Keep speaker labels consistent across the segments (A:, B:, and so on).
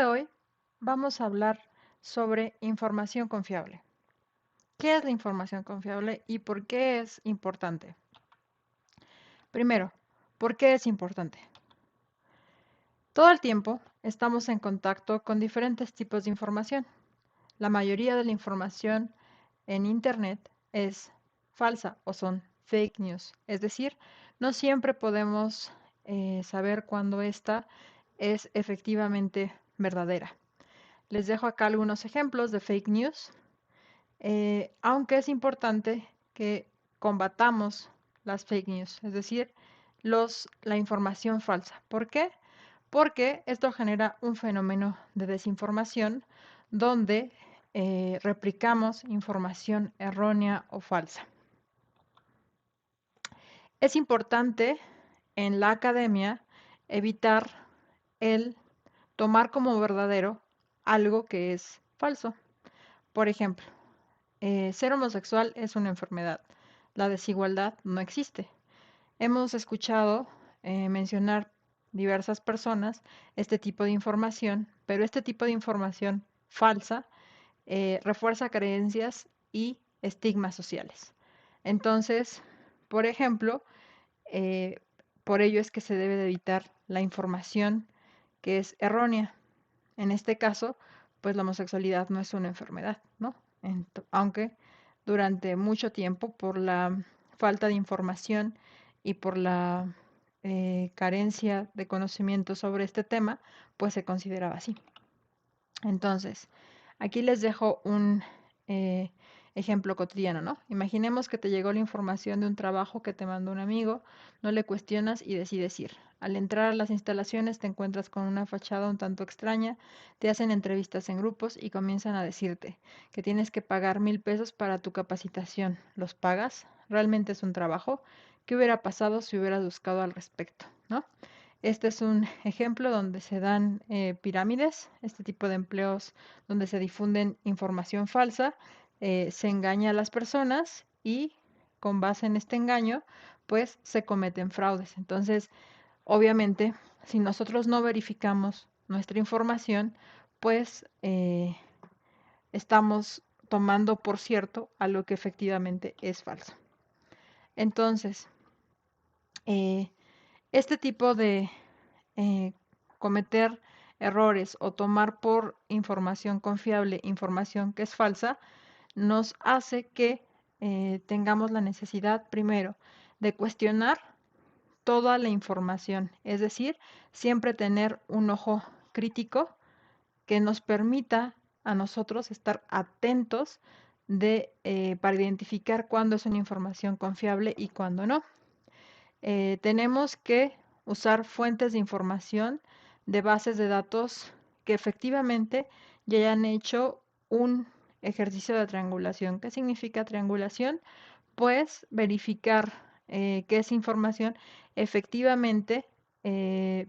A: de hoy vamos a hablar sobre información confiable. ¿Qué es la información confiable y por qué es importante? Primero, ¿por qué es importante? Todo el tiempo estamos en contacto con diferentes tipos de información. La mayoría de la información en Internet es falsa o son fake news. Es decir, no siempre podemos saber cuándo esta es efectivamente verdadera. Les dejo acá algunos ejemplos de fake news, aunque es importante que combatamos las fake news, es decir, la información falsa. ¿Por qué? Porque esto genera un fenómeno de desinformación donde replicamos información errónea o falsa. Es importante en la academia evitar el tomar como verdadero algo que es falso. Por ejemplo, ser homosexual es una enfermedad. La desigualdad no existe. Hemos escuchado mencionar diversas personas este tipo de información, pero este tipo de información falsa refuerza creencias y estigmas sociales. Entonces, por ejemplo, eh, por ello es que se debe de evitar la información que es errónea. En este caso, pues la homosexualidad no es una enfermedad, ¿no? Aunque durante mucho tiempo, por la falta de información y por la carencia de conocimiento sobre este tema, pues se consideraba así. Entonces, aquí les dejo un eh, ejemplo cotidiano, ¿no? Imaginemos que te llegó la información de un trabajo que te mandó un amigo, no le cuestionas y decides ir. Al entrar a las instalaciones te encuentras con una fachada un tanto extraña, te hacen entrevistas en grupos y comienzan a decirte que tienes que pagar 1,000 pesos para tu capacitación. ¿Los pagas? ¿Realmente es un trabajo? ¿Qué hubiera pasado si hubieras buscado al respecto? ¿No? Este es un ejemplo donde se dan pirámides, este tipo de empleos donde se difunden información falsa, se engaña a las personas y con base en este engaño, pues se cometen fraudes. Entonces, obviamente, si nosotros no verificamos nuestra información, pues estamos tomando por cierto a lo que efectivamente es falso. Entonces, eh, este tipo de eh, cometer errores o tomar por información confiable información que es falsa, nos hace que tengamos la necesidad, primero, de cuestionar toda la información, es decir, siempre tener un ojo crítico que nos permita a nosotros estar atentos para identificar cuándo es una información confiable y cuándo no. Tenemos que usar fuentes de información de bases de datos que efectivamente ya hayan hecho un ejercicio de triangulación. ¿Qué significa triangulación? Pues verificar que esa información efectivamente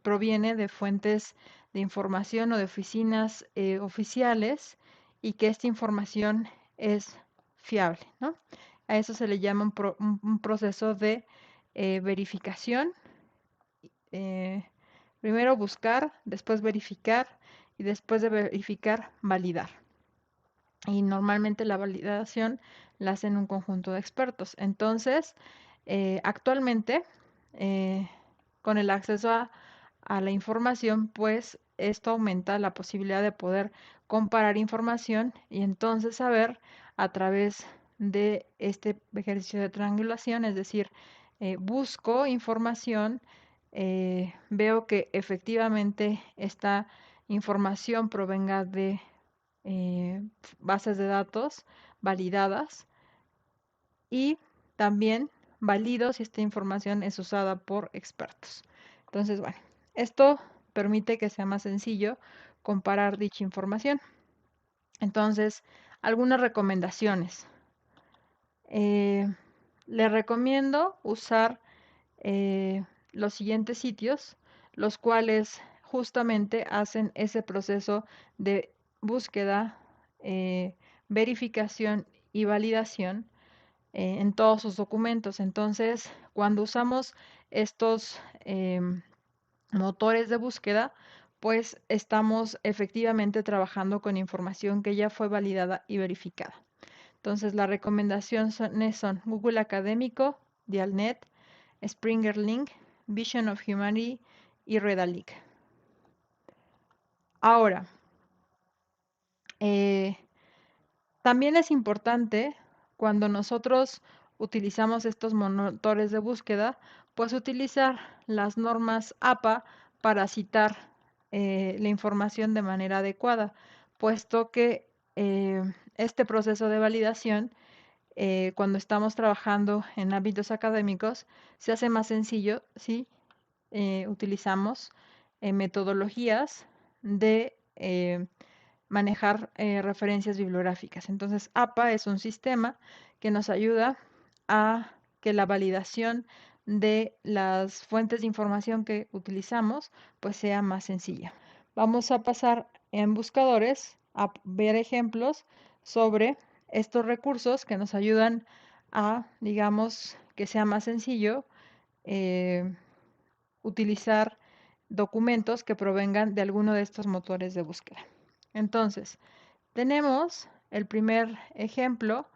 A: proviene de fuentes de información o de oficinas oficiales y que esta información es fiable, ¿no? A eso se le llama un proceso de verificación. eh, Primero buscar, después verificar y después de verificar, validar. Y normalmente la validación la hacen un conjunto de expertos. Entonces, actualmente, eh, con el acceso a la información, pues esto aumenta la posibilidad de poder comparar información y entonces saber a través de este ejercicio de triangulación, es decir, busco información, veo que efectivamente esta información provenga de eh, bases de datos validadas y también valido si esta información es usada por expertos. Entonces, bueno, esto permite que sea más sencillo comparar dicha información. Entonces, algunas recomendaciones. Eh, Le recomiendo usar los siguientes sitios, los cuales justamente hacen ese proceso de búsqueda, verificación y validación en todos sus documentos. Entonces, cuando usamos estos motores de búsqueda, pues estamos efectivamente trabajando con información que ya fue validada y verificada. Entonces, las recomendaciones son Google Académico, Dialnet, Springer Link, Vision of Humanity y Redalyc. Ahora, eh, también es importante cuando nosotros utilizamos estos motores de búsqueda, pues utilizar las normas APA para citar la información de manera adecuada, puesto que este proceso de validación, cuando estamos trabajando en ámbitos académicos, se hace más sencillo si utilizamos metodologías de manejar referencias bibliográficas. Entonces, APA es un sistema que nos ayuda a que la validación de las fuentes de información que utilizamos pues sea más sencilla. Vamos a pasar en buscadores a ver ejemplos sobre estos recursos que nos ayudan a, digamos, que sea más sencillo eh, utilizar documentos que provengan de alguno de estos motores de búsqueda. Entonces, tenemos el primer ejemplo,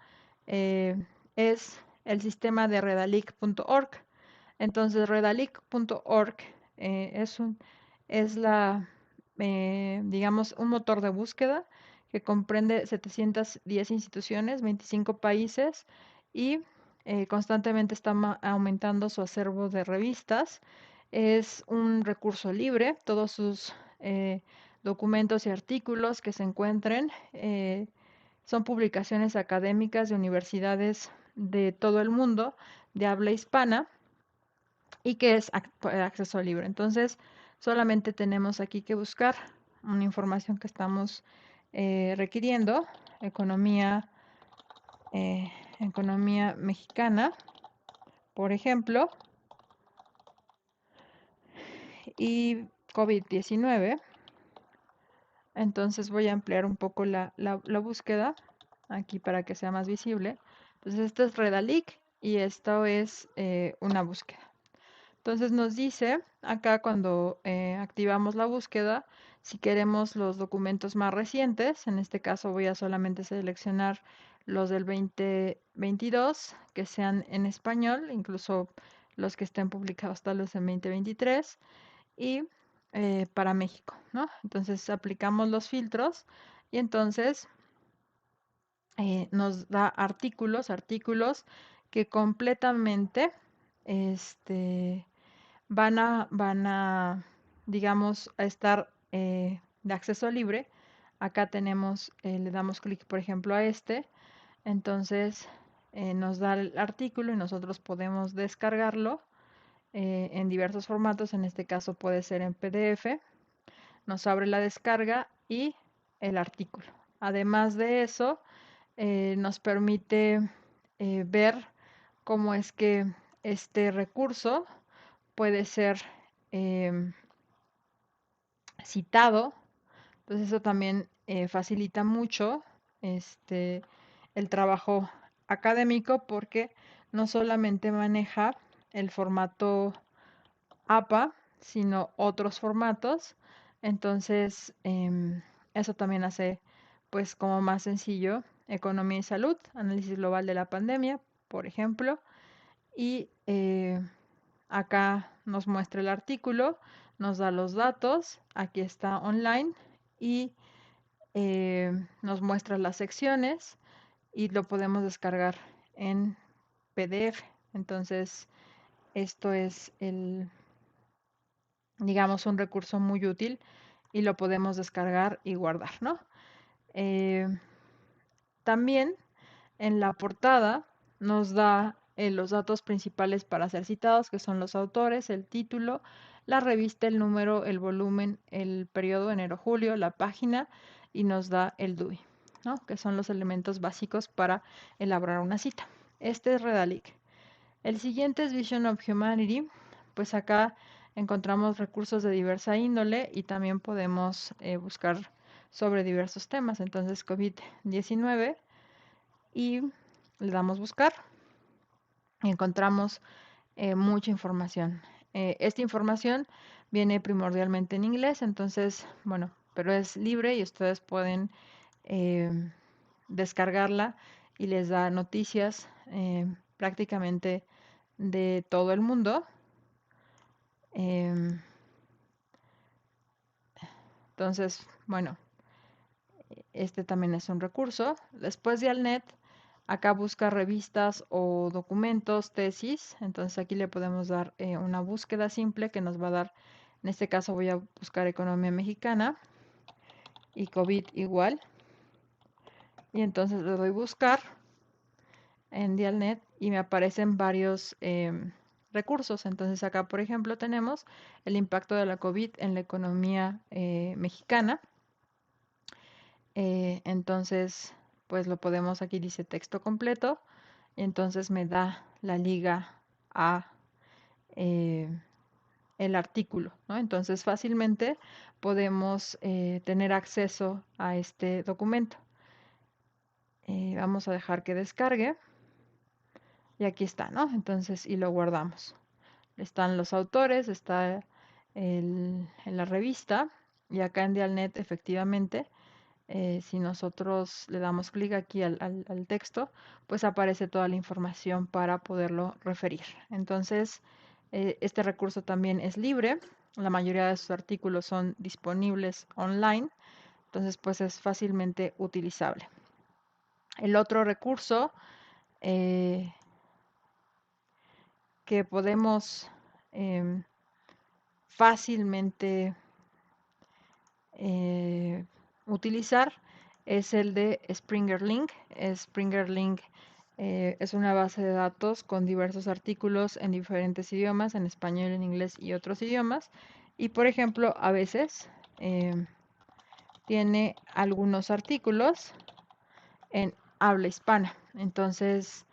A: eh, es el sistema de Redalyc.org. Entonces, Redalyc.org es digamos, un motor de búsqueda que comprende 710 instituciones, 25 países y constantemente está aumentando su acervo de revistas. Es un recurso libre, todos sus documentos y artículos que se encuentren son publicaciones académicas de universidades de todo el mundo de habla hispana y que es acceso libre. Entonces, solamente tenemos aquí que buscar una información que estamos requiriendo, economía, economía mexicana, por ejemplo, y COVID-19. Entonces voy a ampliar un poco la búsqueda aquí para que sea más visible. Entonces esto es Redalyc y esto es una búsqueda. Entonces nos dice acá cuando activamos la búsqueda, si queremos los documentos más recientes, en este caso voy a solamente seleccionar los del 2022 que sean en español, incluso los que estén publicados hasta los en 2023 y para México, ¿no? Entonces aplicamos los filtros y entonces nos da artículos que completamente este, van a, digamos, a estar de acceso libre. Acá tenemos, le damos clic, por ejemplo, a este. Entonces nos da el artículo y nosotros podemos descargarlo en diversos formatos. En este caso puede ser en PDF. Nos abre la descarga y el artículo. Además de eso, nos permite ver cómo es que este recurso puede ser em, citado. Entonces eso también facilita mucho el trabajo académico porque no solamente maneja el formato APA, sino otros formatos. Entonces, eso también hace pues como más sencillo economía y salud, análisis global de la pandemia, por ejemplo, y acá nos muestra el artículo, nos da los datos, aquí está online y nos muestra las secciones y lo podemos descargar en PDF. Entonces, esto es digamos, un recurso muy útil y lo podemos descargar y guardar, ¿no? Eh, También en la portada nos da los datos principales para ser citados, que son los autores, el título, la revista, el número, el volumen, el periodo enero-julio, la página y nos da el DUI, ¿no? Que son los elementos básicos para elaborar una cita. Este es Redalyc. El siguiente es Vision of Humanity. Pues acá encontramos recursos de diversa índole y también podemos buscar sobre diversos temas. Entonces, COVID-19 y le damos buscar y encontramos mucha información. Esta información viene primordialmente en inglés, entonces, bueno, pero es libre y ustedes pueden descargarla y les da noticias prácticamente de todo el mundo. Em, entonces, bueno, este también es un recurso. Después de Alnet, acá busca revistas o documentos, tesis. Entonces aquí le podemos dar una búsqueda simple que nos va a dar, en este caso voy a buscar economía mexicana y COVID igual. Y entonces le doy buscar en Dialnet y me aparecen varios recursos. Entonces acá, por ejemplo, tenemos el impacto de la COVID en la economía mexicana. Entonces, pues lo podemos, aquí dice texto completo, y entonces me da la liga a eh, el artículo, ¿no? Entonces fácilmente podemos tener acceso a este documento. Vamos a dejar que descargue y aquí está, ¿no? Entonces, y lo guardamos. Están los autores, está en la revista y acá en Dialnet efectivamente si nosotros le damos clic aquí al texto, pues aparece toda la información para poderlo referir. Entonces, este recurso también es libre. La mayoría de sus artículos son disponibles online. Entonces, pues es fácilmente utilizable. El otro recurso eh, que podemos em, fácilmente eh, utilizar es el de Springer Link. Springer Link es una base de datos con diversos artículos en diferentes idiomas, en español, en inglés y otros idiomas. Y por ejemplo, a veces tiene algunos artículos en habla hispana. Entonces,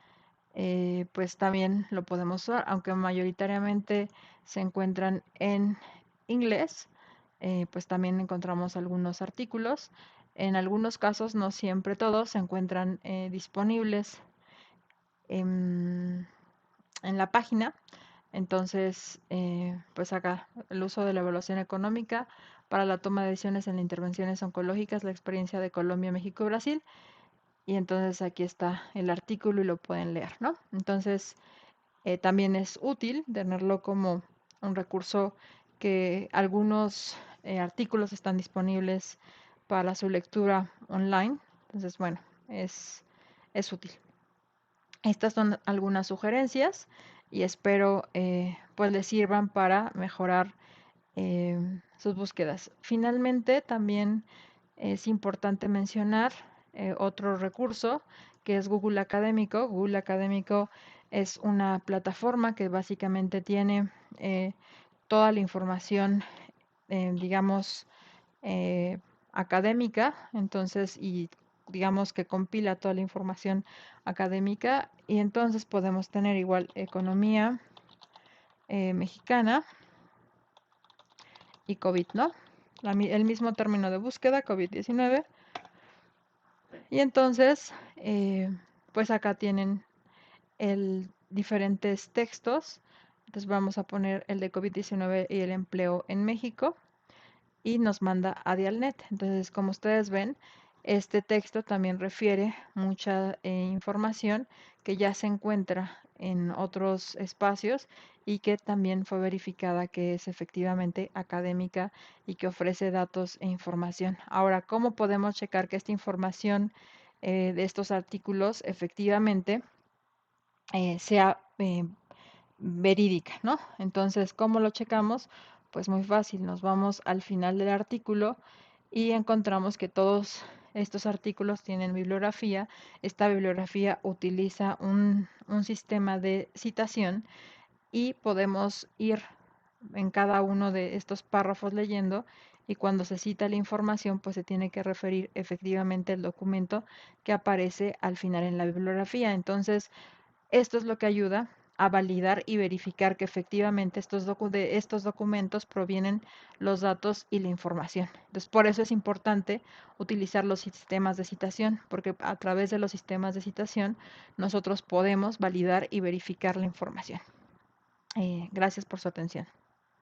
A: pues también lo podemos usar, aunque mayoritariamente se encuentran en inglés, pues también encontramos algunos artículos. En algunos casos, no siempre todos, se encuentran disponibles en, en la página. Entonces, pues acá el uso de la evaluación económica para la toma de decisiones en las intervenciones oncológicas, la experiencia de Colombia, México y Brasil. Y entonces aquí está el artículo y lo pueden leer, ¿no? Entonces, también es útil tenerlo como un recurso que algunos artículos están disponibles para su lectura online. Entonces, bueno, es útil. Estas son algunas sugerencias y espero pues les sirvan para mejorar sus búsquedas. Finalmente, también es importante mencionar otro recurso que es Google Académico. Google Académico es una plataforma que básicamente tiene toda la información, digamos, eh, académica, entonces, y digamos que compila toda la información académica, y entonces podemos tener igual economía mexicana y COVID, ¿no? El mismo término de búsqueda, COVID-19. Y entonces, pues acá tienen diferentes textos. Entonces vamos a poner el de COVID-19 y el empleo en México y nos manda a Dialnet. Entonces, como ustedes ven, este texto también refiere mucha información que ya se encuentra en otros espacios y que también fue verificada que es efectivamente académica y que ofrece datos e información. Ahora, ¿cómo podemos checar que esta información de estos artículos efectivamente sea verídica, ¿no? Entonces, ¿cómo lo checamos? Pues muy fácil, nos vamos al final del artículo y encontramos que todos estos artículos tienen bibliografía. Esta bibliografía utiliza un sistema de citación y podemos ir en cada uno de estos párrafos leyendo y cuando se cita la información, pues se tiene que referir efectivamente el documento que aparece al final en la bibliografía. Entonces, esto es lo que ayuda a validar y verificar que efectivamente de estos documentos provienen los datos y la información. Entonces, por eso es importante utilizar los sistemas de citación, porque a través de los sistemas de citación nosotros podemos validar y verificar la información. Gracias por su atención.